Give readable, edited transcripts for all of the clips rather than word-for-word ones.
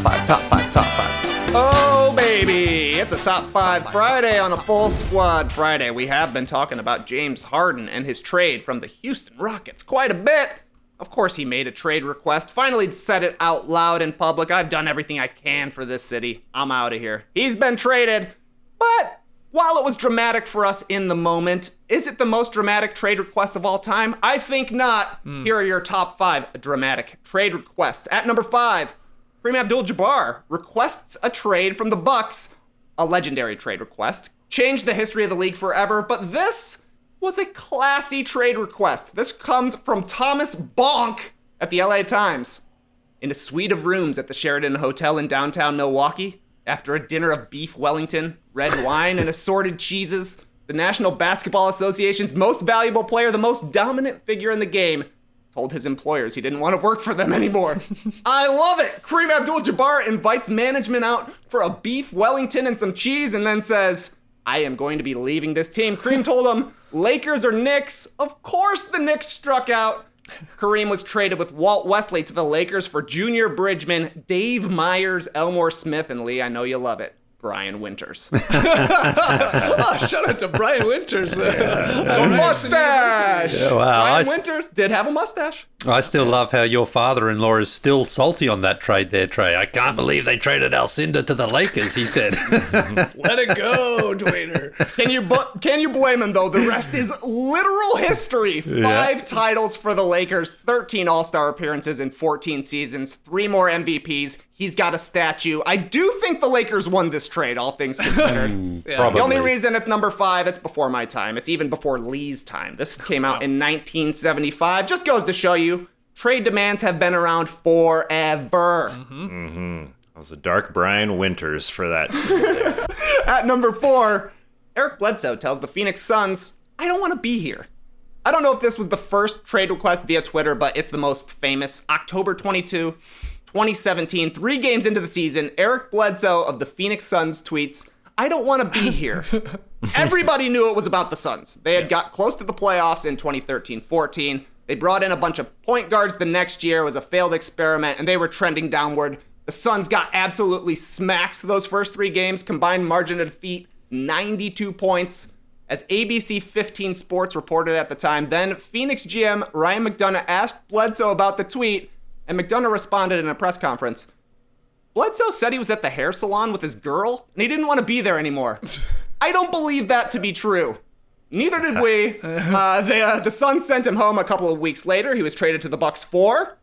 top five. Oh, baby. It's a top five Friday on a full squad Friday. We have been talking about James Harden and his trade from the Houston Rockets quite a bit. Of course, he made a trade request, finally said it out loud in public. I've done everything I can for this city. I'm out of here. He's been traded, but while it was dramatic for us in the moment, is it the most dramatic trade request of all time? I think not. Here are your top five dramatic trade requests. At number 5, Kareem Abdul-Jabbar requests a trade from the Bucks, a legendary trade request. Changed the history of the league forever, but this was a classy trade request. This comes from Thomas Bonk at the LA Times. In a suite of rooms at the Sheraton Hotel in downtown Milwaukee, after a dinner of beef Wellington, red wine, and assorted cheeses, the National Basketball Association's most valuable player, the most dominant figure in the game, told his employers he didn't want to work for them anymore. I love it! Kareem Abdul-Jabbar invites management out for a beef Wellington and some cheese and then says, I am going to be leaving this team. Kareem told him, Lakers or Knicks? Of course the Knicks struck out. Kareem was traded with Walt Wesley to the Lakers for Junior Bridgman, Dave Myers, Elmore Smith, and Lee, I know you love it, Brian Winters. Oh, shout out to Brian Winters. The mustache! Yeah, wow. Brian Winters did have a mustache. I still love how your father-in-law is still salty on that trade there, Trey. I can't believe they traded Alcindor to the Lakers, he said. Let it go, Dwayner. Can you blame him, though? The rest is literal history. 5 titles for the Lakers, 13 All-Star appearances in 14 seasons, 3 more MVPs. He's got a statue. I do think the Lakers won this trade, all things considered. Probably. The only reason it's number 5, it's before my time. It's even before Lee's time. This came out in 1975. Just goes to show you, trade demands have been around forever. That was a dark Brian Winters for that. At number 4, Eric Bledsoe tells the Phoenix Suns, I don't want to be here. I don't know if this was the first trade request via Twitter, but it's the most famous. October 22, 2017, 3 games into the season, Eric Bledsoe of the Phoenix Suns tweets, I don't want to be here. Everybody knew it was about the Suns. They had got close to the playoffs in 2013-14. They brought in a bunch of point guards the next year. It was a failed experiment, and they were trending downward. The Suns got absolutely smacked those first 3 games. Combined margin of defeat, 92 points. As ABC 15 Sports reported at the time, then Phoenix GM Ryan McDonough asked Bledsoe about the tweet, and McDonough responded in a press conference. Bledsoe said he was at the hair salon with his girl, and he didn't want to be there anymore. I don't believe that to be true. Neither did we. The Suns sent him home a couple of weeks later. He was traded to the Bucks for...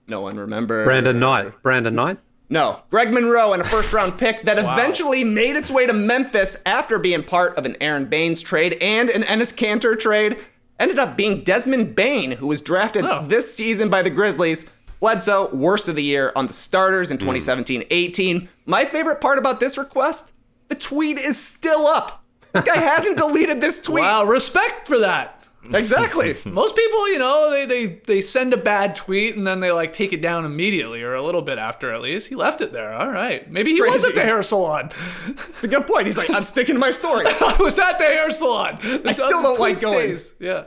No one remembers. Brandon Knight? No. Greg Monroe and a first-round pick that eventually made its way to Memphis after being part of an Aaron Baines trade and an Enes Kanter trade. Ended up being Desmond Bane, who was drafted this season by the Grizzlies. Bledsoe, worst of the year on the starters in 2017-18. My favorite part about this request, the tweet is still up. This guy hasn't deleted this tweet. Wow, respect for that. Exactly. Most people, they send a bad tweet and then they like take it down immediately or a little bit after at least. He left it there. All right. Maybe he was at the hair salon. It's a good point. He's like, I'm sticking to my story. I was at the hair salon. I still don't like going. Yeah.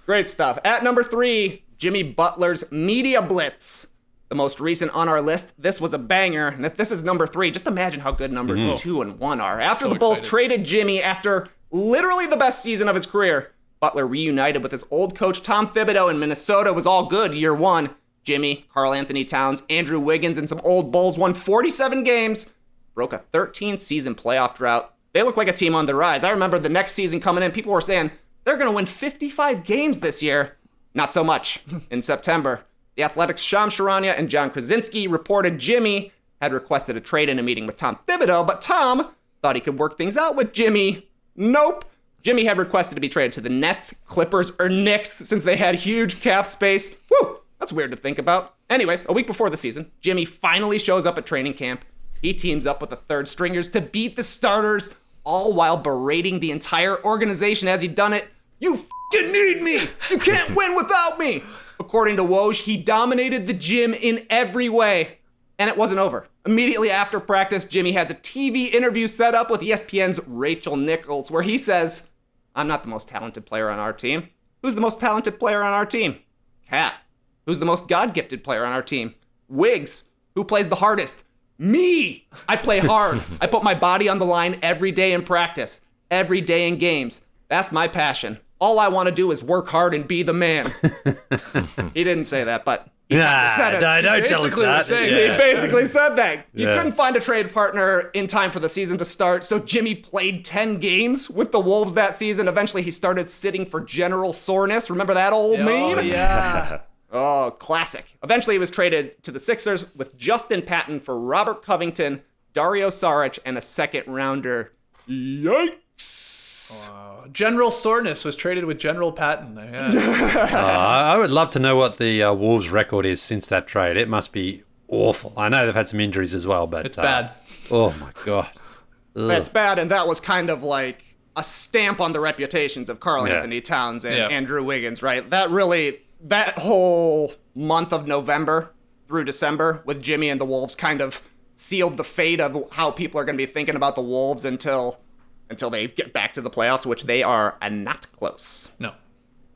Great stuff. At number 3, Jimmy Butler's Media Blitz. The most recent on our list. This was a banger. And if this is number 3, just imagine how good numbers 2 and 1 are. After the Bulls traded Jimmy after literally the best season of his career, Butler reunited with his old coach Tom Thibodeau in Minnesota. It was all good year 1. Jimmy, Karl Anthony Towns, Andrew Wiggins, and some old Bulls won 47 games, broke a 13-season playoff drought. They look like a team on the rise. I remember the next season coming in, people were saying, they're going to win 55 games this year. Not so much. In September, the Athletics' Shams Charania and John Krasinski reported Jimmy had requested a trade in a meeting with Tom Thibodeau, but Tom thought he could work things out with Jimmy. Nope. Jimmy had requested to be traded to the Nets, Clippers, or Knicks since they had huge cap space. Whew, that's weird to think about. Anyways, a week before the season, Jimmy finally shows up at training camp. He teams up with the third stringers to beat the starters, all while berating the entire organization as he'd done it. You f***ing need me! You can't win without me! According to Woj, he dominated the gym in every way. And it wasn't over. Immediately after practice, Jimmy has a TV interview set up with ESPN's Rachel Nichols, where he says, I'm not the most talented player on our team. Who's the most talented player on our team? Cat. Who's the most God-gifted player on our team? Wiggs. Who plays the hardest? Me! I play hard. I put my body on the line every day in practice, every day in games. That's my passion. All I want to do is work hard and be the man. He didn't say that, but he said it. No, don't tell us that. He basically said that. You couldn't find a trade partner in time for the season to start, so Jimmy played 10 games with the Wolves that season. Eventually, he started sitting for general soreness. Remember that old meme? Oh, yeah. Oh, classic. Eventually, he was traded to the Sixers with Justin Patton for Robert Covington, Dario Saric, and a second-rounder. Yikes! General Soreness was traded with General Patton. Yeah. I would love to know what the Wolves' record is since that trade. It must be awful. I know they've had some injuries as well, but... It's bad. Oh, my God. Ugh. It's bad, and that was kind of like a stamp on the reputations of Karl Anthony Towns and Andrew Wiggins, right? That whole month of November through December with Jimmy and the Wolves kind of sealed the fate of how people are going to be thinking about the Wolves until they get back to the playoffs, which they are not close. No.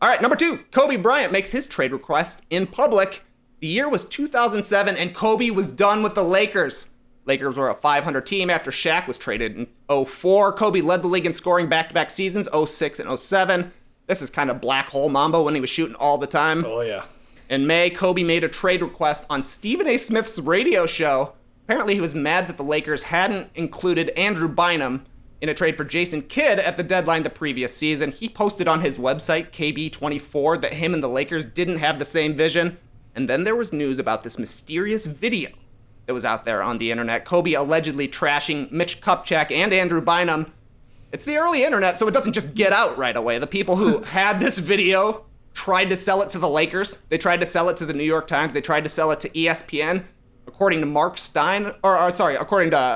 All right, number 2, Kobe Bryant makes his trade request in public. The year was 2007, and Kobe was done with the Lakers. Lakers were a 500 team after Shaq was traded in 2004. Kobe led the league in scoring back-to-back seasons, 2006 and 2007. This is kind of black hole Mamba when he was shooting all the time. Oh, yeah. In May, Kobe made a trade request on Stephen A. Smith's radio show. Apparently, he was mad that the Lakers hadn't included Andrew Bynum in a trade for Jason Kidd at the deadline the previous season. He posted on his website, KB24, that him and the Lakers didn't have the same vision. And then there was news about this mysterious video that was out there on the internet. Kobe allegedly trashing Mitch Kupchak and Andrew Bynum. It's the early internet, so it doesn't just get out right away. The people who had this video tried to sell it to the Lakers. They tried to sell it to the New York Times. They tried to sell it to ESPN. According to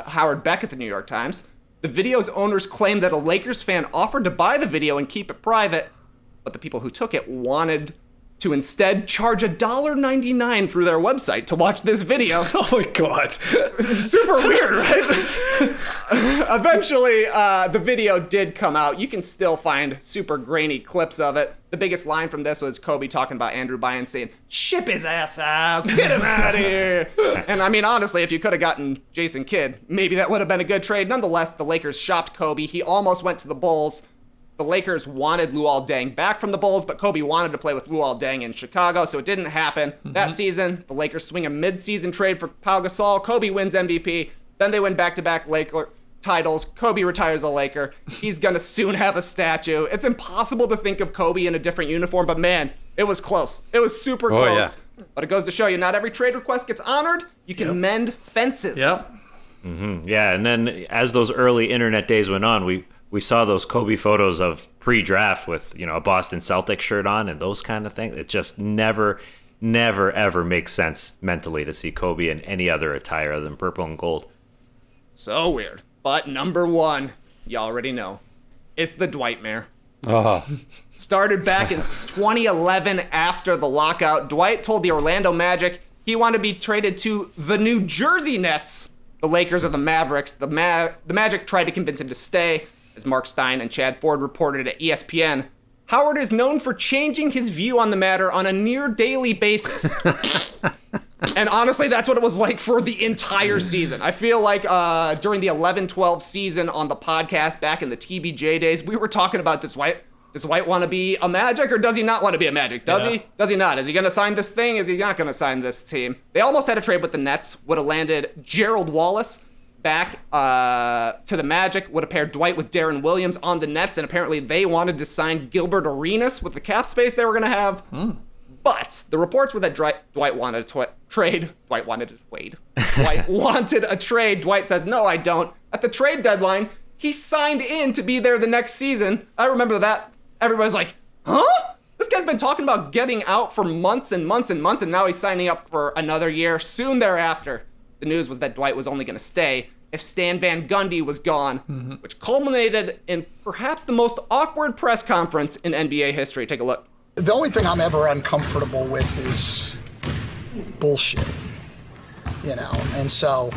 Howard Beck at the New York Times, the video's owners claimed that a Lakers fan offered to buy the video and keep it private, but the people who took it wanted to instead charge $1.99 through their website to watch this video. Oh my God. Super weird, right? Eventually, the video did come out. You can still find super grainy clips of it. The biggest line from this was Kobe talking about Andrew Bynum saying, "Ship his ass out, get him out of here." And I mean, honestly, if you could have gotten Jason Kidd, maybe that would have been a good trade. Nonetheless, the Lakers shopped Kobe. He almost went to the Bulls. The Lakers wanted Luol Deng back from the Bulls, but Kobe wanted to play with Luol Deng in Chicago, so it didn't happen. That season, the Lakers swing a mid-season trade for Pau Gasol. Kobe wins MVP. Then they win back-to-back Laker titles. Kobe retires a Laker. He's going to soon have a statue. It's impossible to think of Kobe in a different uniform, but man, it was close. It was super close. Yeah. But it goes to show you, not every trade request gets honored. You can mend fences. Yep. Mm-hmm. Yeah, and then as those early internet days went on, we saw those Kobe photos of pre-draft with, a Boston Celtics shirt on and those kind of things. It just never, ever makes sense mentally to see Kobe in any other attire other than purple and gold. So weird. But number 1, you already know, it's the Dwightmare. Oh. Started back in 2011 after the lockout. Dwight told the Orlando Magic he wanted to be traded to the New Jersey Nets. The Lakers or the Mavericks. The Magic tried to convince him to stay. As Mark Stein and Chad Ford reported at ESPN, Howard is known for changing his view on the matter on a near daily basis. And honestly, that's what it was like for the entire season. I feel like during the 11-12 season on the podcast back in the TBJ days, we were talking about does Dwight want to be a Magic or does he not want to be a Magic? Does he? Does he not? Is he going to sign this thing? Is he not going to sign this team? They almost had a trade with the Nets. Would have landed Gerald Wallace back to the Magic, would have paired Dwight with Darren Williams on the Nets, and apparently they wanted to sign Gilbert Arenas with the cap space they were going to have. But the reports were that Dwight wanted a trade. Dwight wanted a trade. Dwight wanted a trade. Dwight says, "No, I don't." At the trade deadline, he signed in to be there the next season. I remember that. Everybody's like, huh? This guy's been talking about getting out for months and months and months, and now he's signing up for another year. Soon thereafter, the news was that Dwight was only going to stay if Stan Van Gundy was gone, which culminated in perhaps the most awkward press conference in NBA history. Take a look. The only thing I'm ever uncomfortable with is bullshit, and so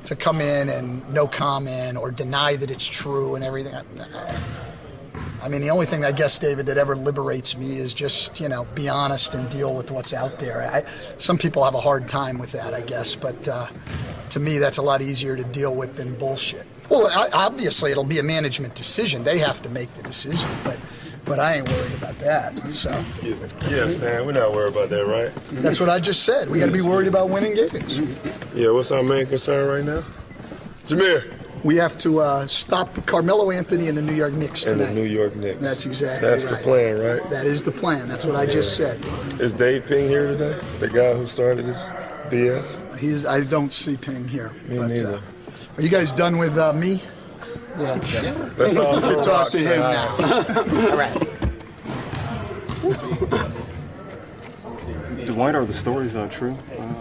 to come in and no comment or deny that it's true and everything, I mean, the only thing, I guess, David, that ever liberates me is just, be honest and deal with what's out there. Some people have a hard time with that, I guess, but to me, that's a lot easier to deal with than bullshit. Well, obviously, it'll be a management decision. They have to make the decision, but I ain't worried about that. So. Yeah, Stan, we're not worried about that, right? That's what I just said. We got to be worried about winning games. Yeah, what's our main concern right now? Jameer. We have to stop Carmelo Anthony and the New York Knicks tonight. And the New York Knicks. That's exactly That's right. the plan, right? That is the plan. That's what I just said. Is Dave Ping here today? The guy who started this BS? I don't see Ping here. Me neither. Are you guys done with me? Yeah. That's all. You can talk to him now. All right. Dwight, are the stories true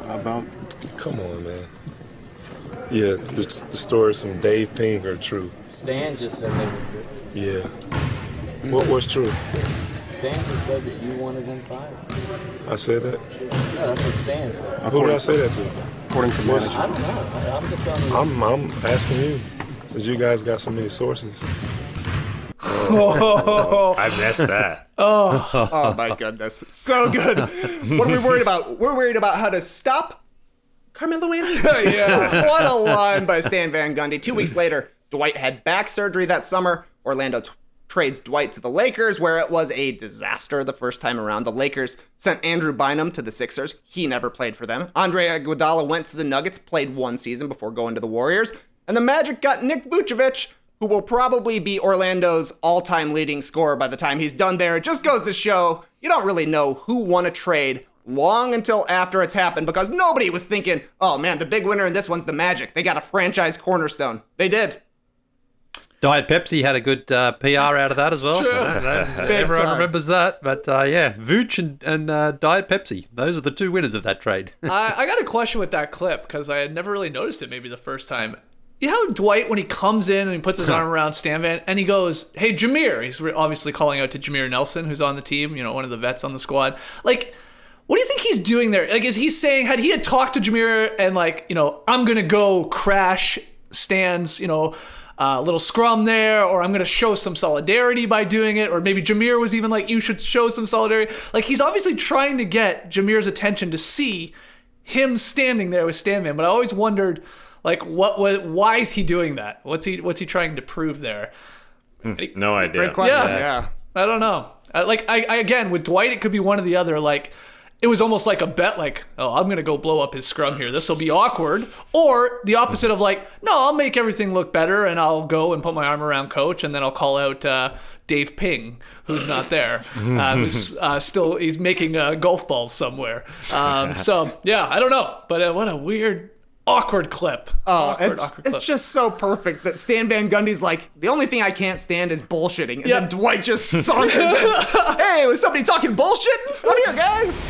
about? Come on, man. Yeah, the stories from Dave Ping are true. Stan just said they were true. Yeah. What's true? Stan just said that you wanted him fired. I said that? No, that's what Stan said. Who did I say that to? According to I don't know. I'm just telling you. I'm asking you, since you guys got so many sources. I missed that. Oh my goodness. So good. What are we worried about? We're worried about how to stop Carmelo Anthony. Yeah. What a line by Stan Van Gundy. 2 weeks later, Dwight had back surgery that summer. Orlando trades Dwight to the Lakers, where it was a disaster the first time around. The Lakers sent Andrew Bynum to the Sixers. He never played for them. Andre Iguodala went to the Nuggets, played one season before going to the Warriors. And the Magic got Nick Vucevic, who will probably be Orlando's all-time leading scorer by the time he's done there. It just goes to show you don't really know who won a trade long until after it's happened, because nobody was thinking, oh man, the big winner in this one's the Magic. They got a franchise cornerstone. They did. Diet Pepsi had a good PR out of that as well. Everyone time. remembers that. But yeah, Vooch and Diet Pepsi. Those are the two winners of that trade. I got a question with that clip because I had never really noticed it maybe the first time. You know how Dwight, when he comes in and he puts his arm around Stan Van, and he goes, hey, Jameer. He's obviously calling out to Jameer Nelson, who's on the team, one of the vets on the squad. Like, what do you think he's doing there? Like, is he saying, had he talked to Jameer and I'm going to go crash Stan's, little scrum there, or I'm going to show some solidarity by doing it, or maybe Jameer was even like, you should show some solidarity. Like, he's obviously trying to get Jameer's attention to see him standing there with Stan Van, but I always wondered, why is he doing that? What's he trying to prove there? No idea. Great question. Yeah. I don't know. I again, with Dwight, it could be one or the other. It was almost like a bet, I'm going to go blow up his scrum here. This will be awkward. Or the opposite of no, I'll make everything look better and I'll go and put my arm around coach and then I'll call out Dave Ping, who's not there. He's making golf balls somewhere. So, yeah, I don't know. But what a weird, awkward clip. Awkward clip. It's just so perfect that Stan Van Gundy's like, the only thing I can't stand is bullshitting. And then Dwight just saunters in. Hey, was somebody talking bullshit? I'm here, guys.